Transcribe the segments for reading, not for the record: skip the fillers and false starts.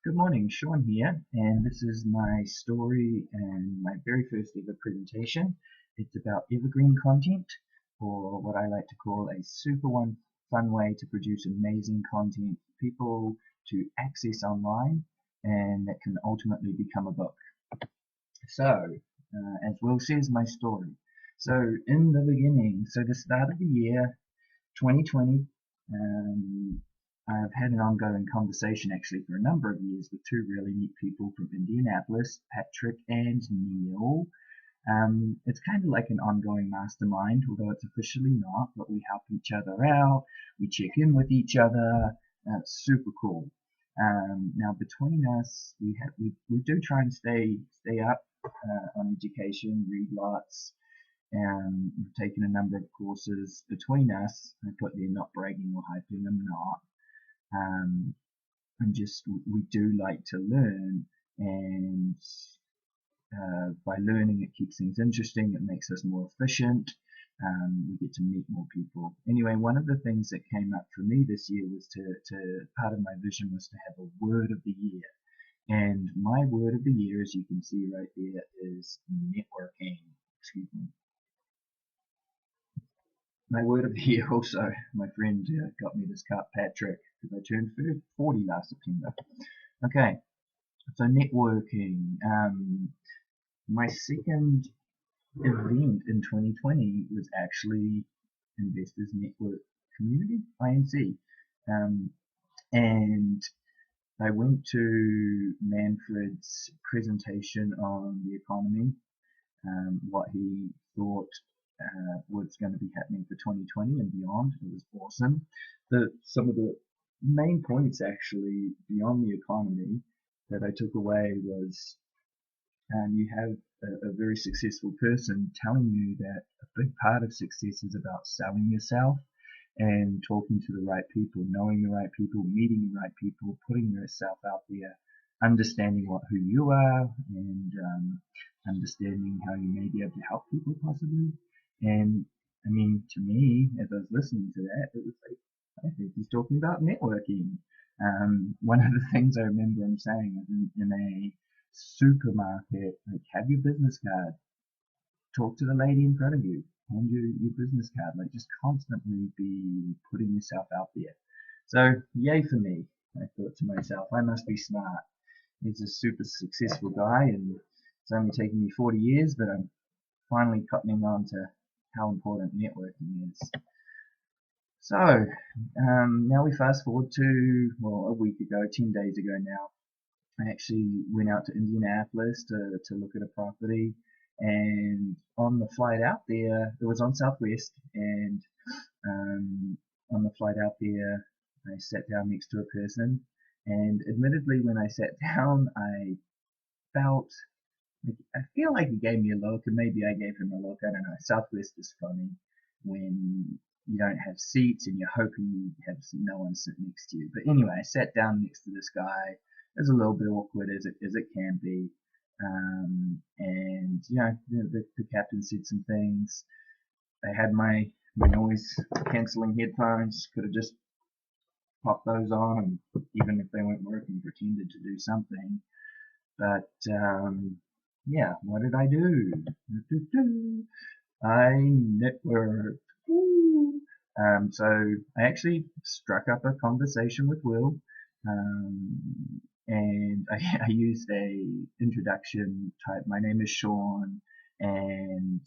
Good morning, Sean here, and this is my story and my very first ever presentation. It's about evergreen content, or what I like to call a fun way to produce amazing content for people to access online and that can ultimately become a book. So, as Will says, my story. So, in the beginning, the start of the year 2020, I've had an ongoing conversation actually for a number of years with two really neat people from Indianapolis, Patrick and Neil. It's kind of like an ongoing mastermind, although it's officially not, but we help each other out, we check in with each other, it's super cool. Now between us, we do try and stay up on education, read lots, and we've taken a number of courses between us. I put there not bragging or hyping, I'm not. And just we do like to learn, and by learning it keeps things interesting, it makes us more efficient, we get to meet more people. Anyway, one of the things that came up for me this year was part of my vision was to have a word of the year. And my word of the year, as you can see right there, is networking. Excuse me. My word of the year also, my friend got me this cup, Patrick, because I turned 40 last September. Okay, so networking. My second event in 2020 was actually Investors Network Community, INC. And I went to Manfred's presentation on the economy, what he thought was going to be happening for 2020 and beyond. It was awesome. Some of the main points actually beyond the economy that I took away was you have a very successful person telling you that a big part of success is about selling yourself and talking to the right people, knowing the right people, meeting the right people, putting yourself out there, understanding who you are, and understanding how you may be able to help people possibly. And I mean, to me, as I was listening to that, it was like, I think he's talking about networking. One of the things I remember him saying was in a supermarket, like, have your business card, talk to the lady in front of you, hand you your business card, like just constantly be putting yourself out there. So yay for me. I thought to myself, I must be smart. He's a super successful guy, and it's only taken me 40 years, but I'm finally cottoning on to how important networking is. So now we fast forward to, well, a week ago, 10 days ago now. I actually went out to Indianapolis to look at a property, and on the flight out there, it was on Southwest, and on the flight out there, I sat down next to a person, and admittedly, when I sat down, I feel like he gave me a look, and maybe I gave him a look. I don't know. Southwest is funny when you don't have seats and you're hoping you have no one sit next to you. But anyway, I sat down next to this guy. It was a little bit awkward as it can be. And you know, the captain said some things. I had my noise cancelling headphones. Could have just popped those on, and even if they weren't working, pretended to do something. But yeah, what did I do? I networked. So I actually struck up a conversation with Will, and I used a introduction type. My name is Sean, and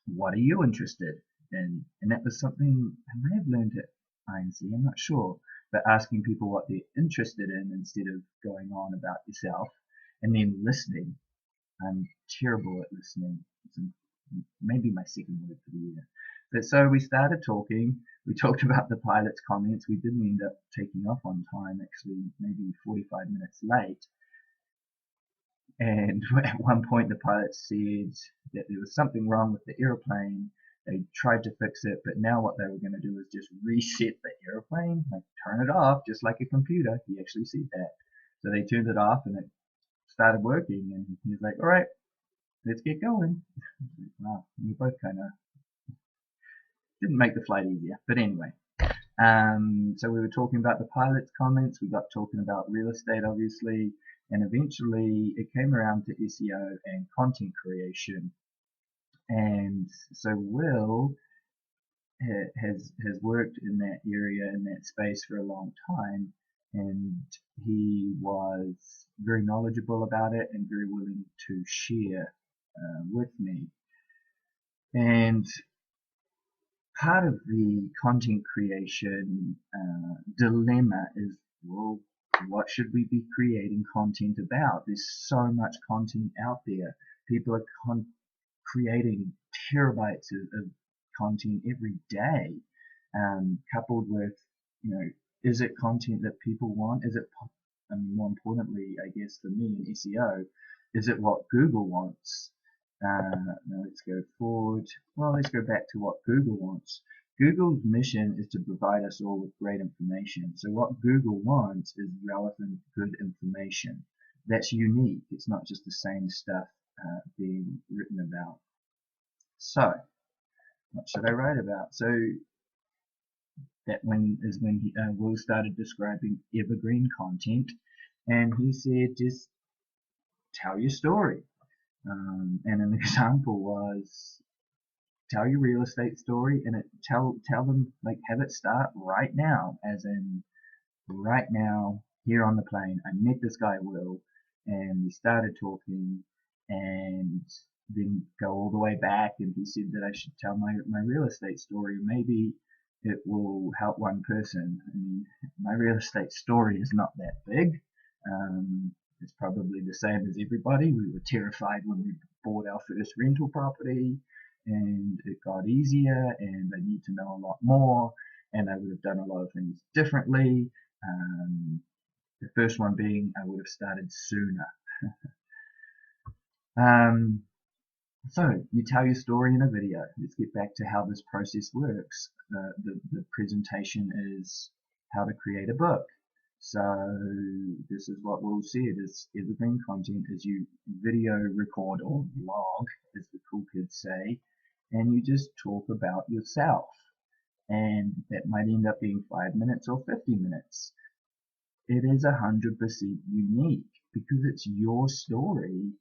what are you interested in? And that was something I may have learned at INC, I'm not sure, but asking people what they're interested in instead of going on about yourself, and then listening. I'm terrible at listening. It's maybe my second word for the year. But so we started talking. We talked about the pilot's comments. We didn't end up taking off on time, actually, maybe 45 minutes late. And at one point, the pilot said that there was something wrong with the airplane. They tried to fix it, but now what they were going to do is just reset the airplane, like turn it off, just like a computer. He actually said that. So they turned it off, and it started working. And he was like, "All right, let's get going." Wow, we both kind of didn't make the flight easier, but anyway. So we were talking about the pilot's comments, we got talking about real estate obviously, and eventually it came around to SEO and content creation. And so Will has worked in that area, in that space for a long time, and he was very knowledgeable about it and very willing to share with me. And part of the content creation dilemma is, well, what should we be creating content about? There's so much content out there. People are creating terabytes of content every day, coupled with, is it content that people want? Is it, more importantly, I guess for me in SEO, is it what Google wants? Now let's go forward. Well, let's go back to what Google wants. Google's mission is to provide us all with great information. So what Google wants is relevant, good information. That's unique. It's not just the same stuff being written about. So, what should I write about? So that when Will started describing evergreen content, and he said, just tell your story. And an example was, tell your real estate story, and tell them, like, have it start right now, as in right now here on the plane. I met this guy Will, and we started talking, and then go all the way back, and he said that I should tell my real estate story. Maybe it will help one person. I mean, my real estate story is not that big. It's probably the same as everybody. We were terrified when we bought our first rental property, and it got easier, and I need to know a lot more, and I would have done a lot of things differently. The first one being, I would have started sooner. So you tell your story in a video. Let's get back to how this process works. The presentation is how to create a book. So this is what Will said, is evergreen content is you video record or vlog, as the cool kids say, and you just talk about yourself. And that might end up being 5 minutes or 50 minutes. It is 100% unique because it's your story.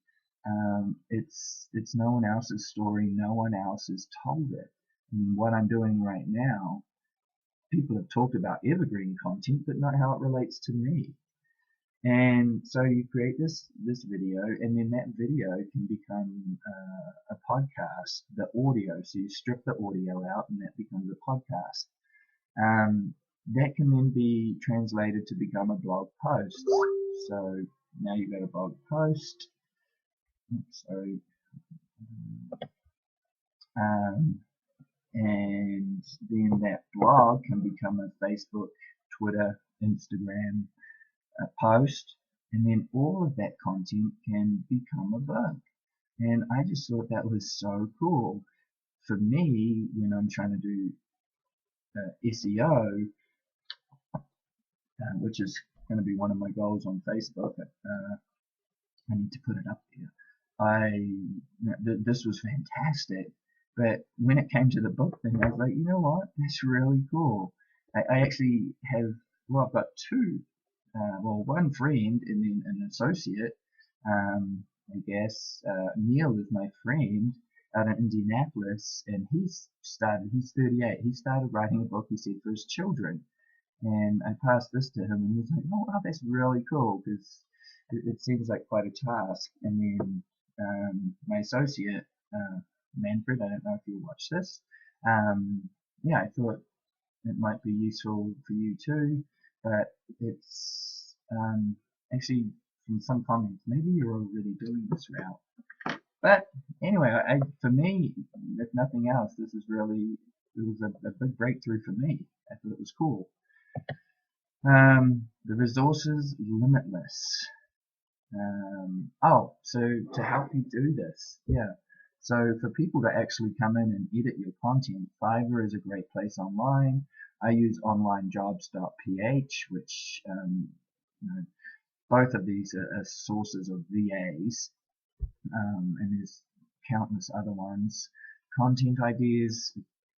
It's no one else's story. No one else has told it. I mean, what I'm doing right now, people have talked about evergreen content, but not how it relates to me. And so you create this video, and then that video can become a podcast, the audio. So you strip the audio out, and that becomes a podcast. That can then be translated to become a blog post. So now you've got a blog post. Oops, sorry. And then that blog can become a Facebook, Twitter, Instagram post, and then all of that content can become a book. And I just thought that was so cool. For me, when I'm trying to do SEO, which is going to be one of my goals on Facebook, I need to put it up there. This was fantastic, but when it came to the book thing, I was like, you know what? That's really cool. I actually have, well, I've got two, one friend and then an associate. I guess Neil is my friend out in Indianapolis, and he's 38. He started writing a book, he said, for his children. And I passed this to him, and he was like, oh, wow, that's really cool, because it seems like quite a task. And then my associate, Manfred, I don't know if you watch this, yeah, I thought it might be useful for you too, but it's actually, from some comments, maybe you're already doing this route. But anyway, for me, if nothing else, this is really, it was a big breakthrough for me. I thought it was cool. The resources limitless. So to help you do this, yeah. So for people to actually come in and edit your content, Fiverr is a great place online. I use onlinejobs.ph, which, both of these are sources of VAs, and there's countless other ones. Content ideas,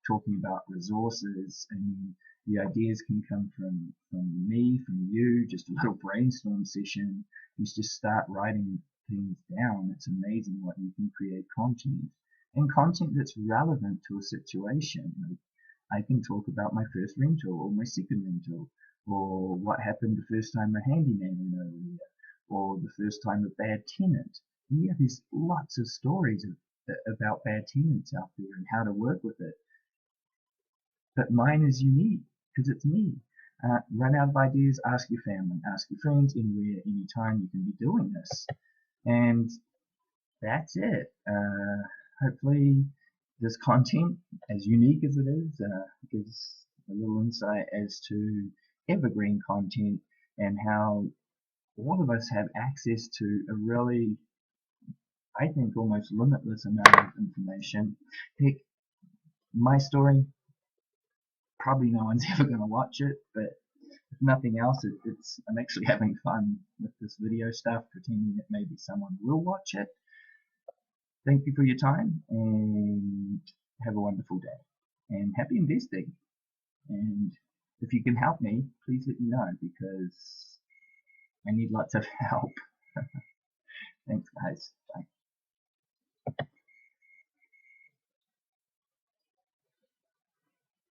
talking about resources, and The ideas can come from me, from you, just a little brainstorm session. You just start writing things down. It's amazing what you can create content, and content that's relevant to a situation. Like, I can talk about my first rental or my second rental, or what happened the first time a handyman went over here, or the first time a bad tenant. And yeah, there's lots of stories about bad tenants out there and how to work with it. But mine is unique because it's me. Run out of ideas, ask your family, ask your friends, anywhere, anytime you can be doing this. And that's it. Hopefully, this content, as unique as it is, gives a little insight as to evergreen content and how all of us have access to a really, I think, almost limitless amount of information. Heck, my story, probably no one's ever going to watch it, but if nothing else, I'm actually having fun with this video stuff, pretending that maybe someone will watch it. Thank you for your time, and have a wonderful day. And happy investing. And if you can help me, please let me know, because I need lots of help. Thanks, guys. Bye.